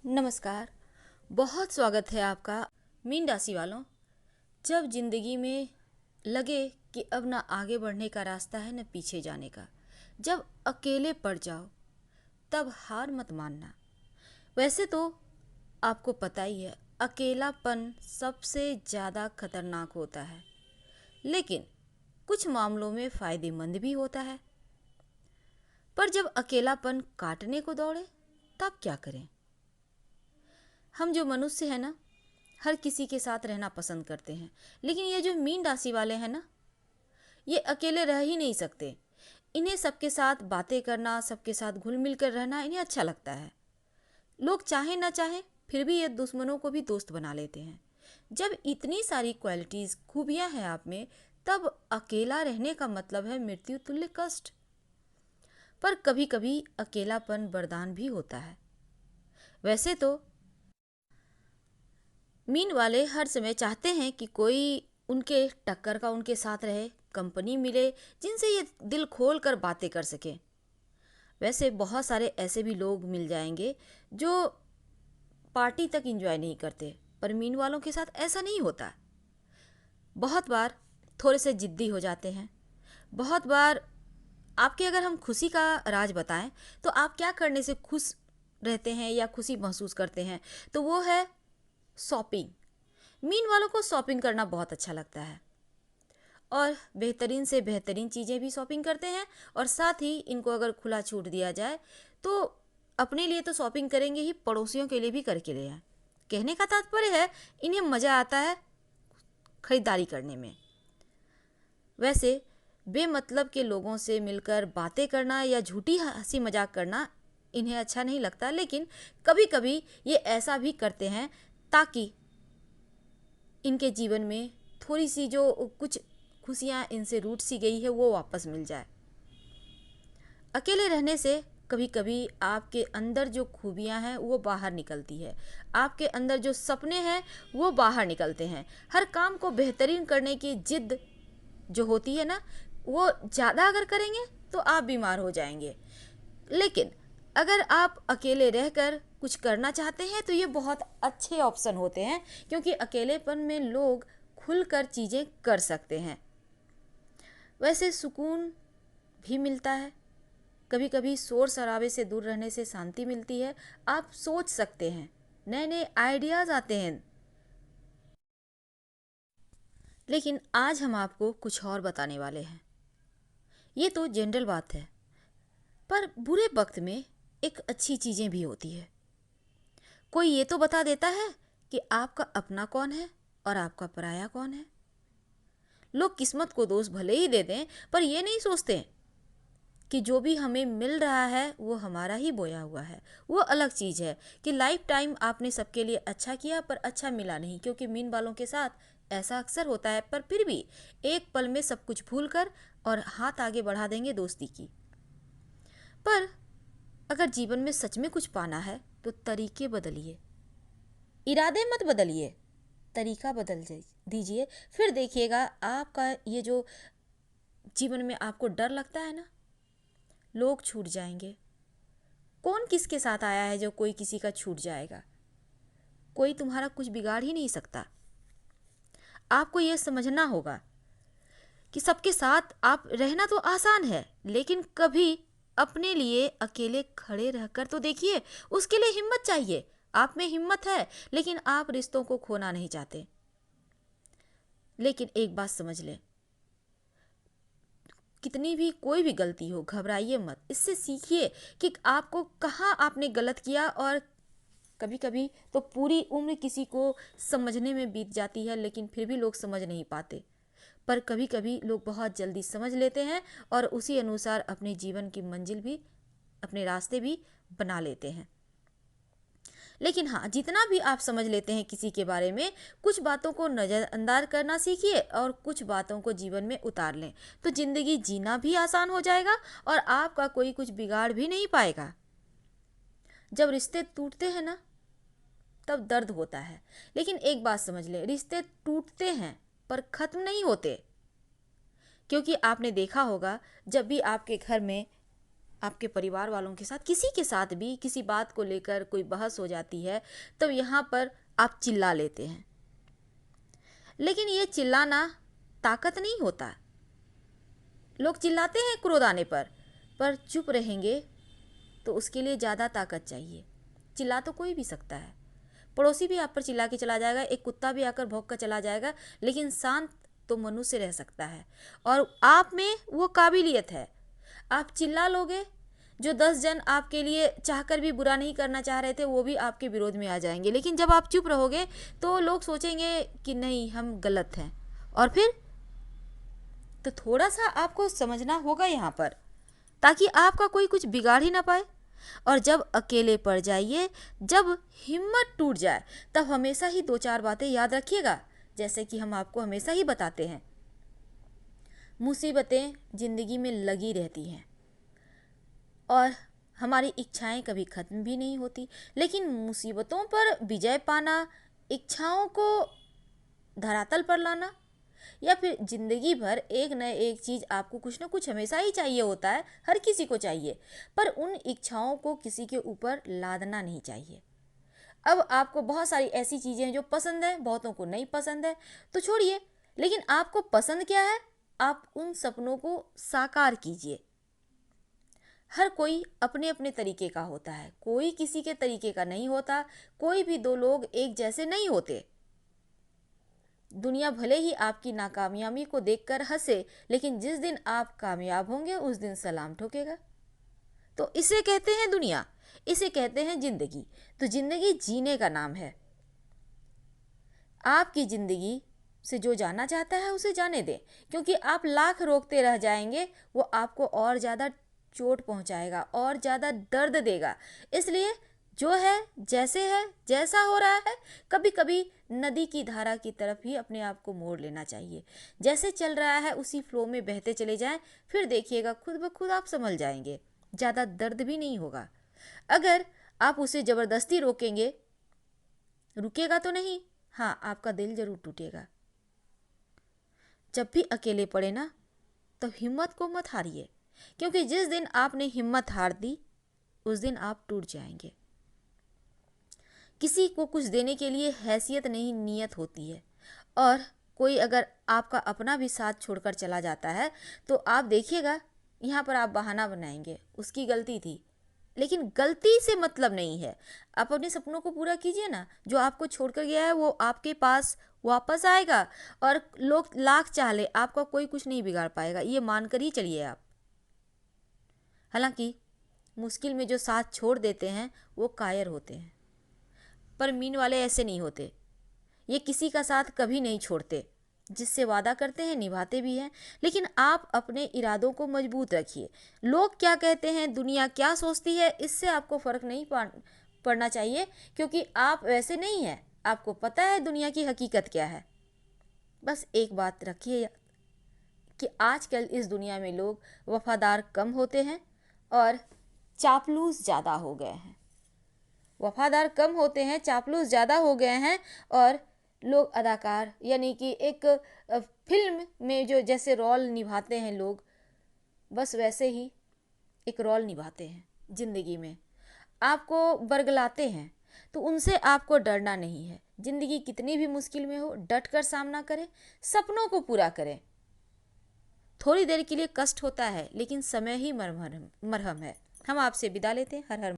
नमस्कार। बहुत स्वागत है आपका मीन राशि वालों। जब जिंदगी में लगे कि अब ना आगे बढ़ने का रास्ता है न पीछे जाने का, जब अकेले पड़ जाओ तब हार मत मानना। वैसे तो आपको पता ही है अकेलापन सबसे ज़्यादा खतरनाक होता है, लेकिन कुछ मामलों में फ़ायदेमंद भी होता है। पर जब अकेलापन काटने को दौड़े तब क्या करें? हम जो मनुष्य है ना, हर किसी के साथ रहना पसंद करते हैं, लेकिन ये जो मीन राशि वाले हैं ना, ये अकेले रह ही नहीं सकते। इन्हें सबके साथ बातें करना, सबके साथ घुल मिल कर रहना इन्हें अच्छा लगता है। लोग चाहे ना चाहे फिर भी ये दुश्मनों को भी दोस्त बना लेते हैं। जब इतनी सारी क्वालिटीज़ खूबियां हैं आप में, तब अकेला रहने का मतलब है मृत्यु तुल्य कष्ट। पर कभी कभी अकेलापन वरदान भी होता है। वैसे तो मीन वाले हर समय चाहते हैं कि कोई उनके टक्कर का उनके साथ रहे, कंपनी मिले जिनसे ये दिल खोल कर बातें कर सके। वैसे बहुत सारे ऐसे भी लोग मिल जाएंगे जो पार्टी तक एंजॉय नहीं करते, पर मीन वालों के साथ ऐसा नहीं होता। बहुत बार थोड़े से जिद्दी हो जाते हैं। बहुत बार आपके अगर हम खुशी का राज बताएं तो आप क्या करने से खुश रहते हैं या खुशी महसूस करते हैं, तो वो है शॉपिंग। मीन वालों को शॉपिंग करना बहुत अच्छा लगता है और बेहतरीन से बेहतरीन चीज़ें भी शॉपिंग करते हैं। और साथ ही इनको अगर खुला छूट दिया जाए तो अपने लिए तो शॉपिंग करेंगे ही, पड़ोसियों के लिए भी करके ले आए। कहने का तात्पर्य है इन्हें मज़ा आता है खरीदारी करने में। वैसे बेमतलब के लोगों से मिलकर बातें करना या झूठी हंसी मजाक करना इन्हें अच्छा नहीं लगता, लेकिन कभी कभी ये ऐसा भी करते हैं ताकि इनके जीवन में थोड़ी सी जो कुछ खुशियाँ इनसे रूठ सी गई है वो वापस मिल जाए। अकेले रहने से कभी कभी आपके अंदर जो खूबियाँ हैं वो बाहर निकलती है, आपके अंदर जो सपने हैं वो बाहर निकलते हैं। हर काम को बेहतरीन करने की जिद जो होती है ना, वो ज़्यादा अगर करेंगे तो आप बीमार हो जाएंगे। लेकिन अगर आप अकेले रहकर कुछ करना चाहते हैं तो ये बहुत अच्छे ऑप्शन होते हैं, क्योंकि अकेलेपन में लोग खुलकर चीज़ें कर सकते हैं। वैसे सुकून भी मिलता है, कभी कभी शोर शराबे से दूर रहने से शांति मिलती है। आप सोच सकते हैं, नए नए आइडियाज़ आते हैं। लेकिन आज हम आपको कुछ और बताने वाले हैं। ये तो जनरल बात है, पर बुरे वक्त में एक अच्छी चीज़ें भी होती है। कोई ये तो बता देता है कि आपका अपना कौन है और आपका पराया कौन है। लोग किस्मत को दोष भले ही दे दें, पर ये नहीं सोचते कि जो भी हमें मिल रहा है वो हमारा ही बोया हुआ है। वो अलग चीज़ है कि लाइफ टाइम आपने सबके लिए अच्छा किया पर अच्छा मिला नहीं, क्योंकि मीन वालों के साथ ऐसा अक्सर होता है। पर फिर भी एक पल में सब कुछ भूल कर और हाथ आगे बढ़ा देंगे दोस्ती की। पर अगर जीवन में सच में कुछ पाना है तो तरीके बदलिए, इरादे मत बदलिए, तरीका बदल दीजिए। फिर देखिएगा आपका ये जो जीवन में आपको डर लगता है ना, लोग छूट जाएंगे। कौन किसके साथ आया है जो कोई किसी का छूट जाएगा? कोई तुम्हारा कुछ बिगाड़ ही नहीं सकता। आपको ये समझना होगा कि सबके साथ आप रहना तो आसान है, लेकिन कभी अपने लिए अकेले खड़े रहकर तो देखिए। उसके लिए हिम्मत चाहिए। आप में हिम्मत है, लेकिन आप रिश्तों को खोना नहीं चाहते। लेकिन एक बात समझ लें, कितनी भी कोई भी गलती हो घबराइए मत। इससे सीखिए कि आपको कहाँ आपने गलत किया। और कभी कभी तो पूरी उम्र किसी को समझने में बीत जाती है, लेकिन फिर भी लोग समझ नहीं पाते। पर कभी कभी लोग बहुत जल्दी समझ लेते हैं और उसी अनुसार अपने जीवन की मंजिल भी, अपने रास्ते भी बना लेते हैं। लेकिन हाँ, जितना भी आप समझ लेते हैं किसी के बारे में, कुछ बातों को नज़रअंदाज करना सीखिए और कुछ बातों को जीवन में उतार लें, तो ज़िंदगी जीना भी आसान हो जाएगा और आपका कोई कुछ बिगाड़ भी नहीं पाएगा। जब रिश्ते टूटते हैं ना, तब दर्द होता है, लेकिन एक बात समझ लें, रिश्ते टूटते हैं पर ख़त्म नहीं होते। क्योंकि आपने देखा होगा, जब भी आपके घर में आपके परिवार वालों के साथ, किसी के साथ भी किसी बात को लेकर कोई बहस हो जाती है, तो यहाँ पर आप चिल्ला लेते हैं। लेकिन ये चिल्लाना ताकत नहीं होता। लोग चिल्लाते हैं क्रोध आने पर चुप रहेंगे तो उसके लिए ज़्यादा ताकत चाहिए। चिल्ला तो कोई भी सकता है, पड़ोसी भी आप पर चिल्ला के चला जाएगा, एक कुत्ता भी आकर भौंक कर चला जाएगा, लेकिन शांत तो मनुष्य रह सकता है। और आप में वो काबिलियत है। आप चिल्ला लोगे, जो 10 जन आपके लिए चाहकर भी बुरा नहीं करना चाह रहे थे वो भी आपके विरोध में आ जाएंगे। लेकिन जब आप चुप रहोगे तो लोग सोचेंगे कि नहीं, हम गलत हैं। और फिर तो थोड़ा सा आपको समझना होगा यहाँ पर, ताकि आपका कोई कुछ बिगाड़ ही ना पाए। और जब अकेले पड़ जाइए, जब हिम्मत टूट जाए, तब हमेशा ही 2-4 बातें याद रखिएगा, जैसे कि हम आपको हमेशा ही बताते हैं। मुसीबतें ज़िंदगी में लगी रहती हैं और हमारी इच्छाएं कभी ख़त्म भी नहीं होती। लेकिन मुसीबतों पर विजय पाना, इच्छाओं को धरातल पर लाना, या फिर ज़िंदगी भर एक न एक चीज़ आपको कुछ ना कुछ हमेशा ही चाहिए होता है, हर किसी को चाहिए, पर उन इच्छाओं को किसी के ऊपर लादना नहीं चाहिए। अब आपको बहुत सारी ऐसी चीज़ें हैं जो पसंद है, बहुतों को नहीं पसंद है, तो छोड़िए। लेकिन आपको पसंद क्या है, आप उन सपनों को साकार कीजिए। हर कोई अपने अपने तरीके का होता है, कोई किसी के तरीके का नहीं होता। कोई भी दो लोग एक जैसे नहीं होते। दुनिया भले ही आपकी नाकामयाबी को देखकर हंसे, लेकिन जिस दिन आप कामयाब होंगे उस दिन सलाम ठोकेगा। तो इसे कहते हैं दुनिया, इसे कहते हैं जिंदगी। तो जिंदगी जीने का नाम है। आपकी जिंदगी से जो जाना चाहता है उसे जाने दें, क्योंकि आप लाख रोकते रह जाएंगे, वो आपको और ज़्यादा चोट पहुंचाएगा और ज़्यादा दर्द देगा। इसलिए जो है, जैसे है, जैसा हो रहा है, कभी कभी नदी की धारा की तरफ ही अपने आप को मोड़ लेना चाहिए। जैसे चल रहा है उसी फ्लो में बहते चले जाएं, फिर देखिएगा खुद ब खुद आप संभल जाएंगे, ज़्यादा दर्द भी नहीं होगा। अगर आप उसे ज़बरदस्ती रोकेंगे, रुकेगा तो नहीं, हाँ, आपका दिल जरूर टूटेगा। जब भी अकेले पड़े ना, तब हिम्मत को मत हारिए, क्योंकि जिस दिन आपने हिम्मत हार दी उस दिन आप टूट जाएंगे। किसी को कुछ देने के लिए हैसियत नहीं, नियत होती है। और कोई अगर आपका अपना भी साथ छोड़कर चला जाता है तो आप देखिएगा, यहाँ पर आप बहाना बनाएंगे, उसकी गलती थी। लेकिन गलती से मतलब नहीं है। आप अपने सपनों को पूरा कीजिए ना। जो आपको छोड़कर गया है वो आपके पास वापस आएगा, और लोग लाख चाह ले, आपका कोई कुछ नहीं बिगाड़ पाएगा, ये मानकर ही चलिए आप। हालांकि मुश्किल में जो साथ छोड़ देते हैं वो कायर होते हैं, पर मीन वाले ऐसे नहीं होते। ये किसी का साथ कभी नहीं छोड़ते, जिससे वादा करते हैं निभाते भी हैं। लेकिन आप अपने इरादों को मजबूत रखिए। लोग क्या कहते हैं, दुनिया क्या सोचती है, इससे आपको फ़र्क नहीं पड़ना चाहिए, क्योंकि आप वैसे नहीं हैं। आपको पता है दुनिया की हकीकत क्या है। बस एक बात रखिए कि आजकल इस दुनिया में लोग वफादार कम होते हैं और चापलूस ज़्यादा हो गए हैं। वफादार कम होते हैं, चापलूस ज़्यादा हो गए हैं। और लोग अदाकार, यानी कि एक फिल्म में जो जैसे रोल निभाते हैं लोग, बस वैसे ही एक रोल निभाते हैं ज़िंदगी में। आपको बरगलाते हैं, तो उनसे आपको डरना नहीं है। ज़िंदगी कितनी भी मुश्किल में हो, डट कर सामना करें, सपनों को पूरा करें। थोड़ी देर के लिए कष्ट होता है, लेकिन समय ही मरहम है। हम आपसे विदा लेते हैं। हर हर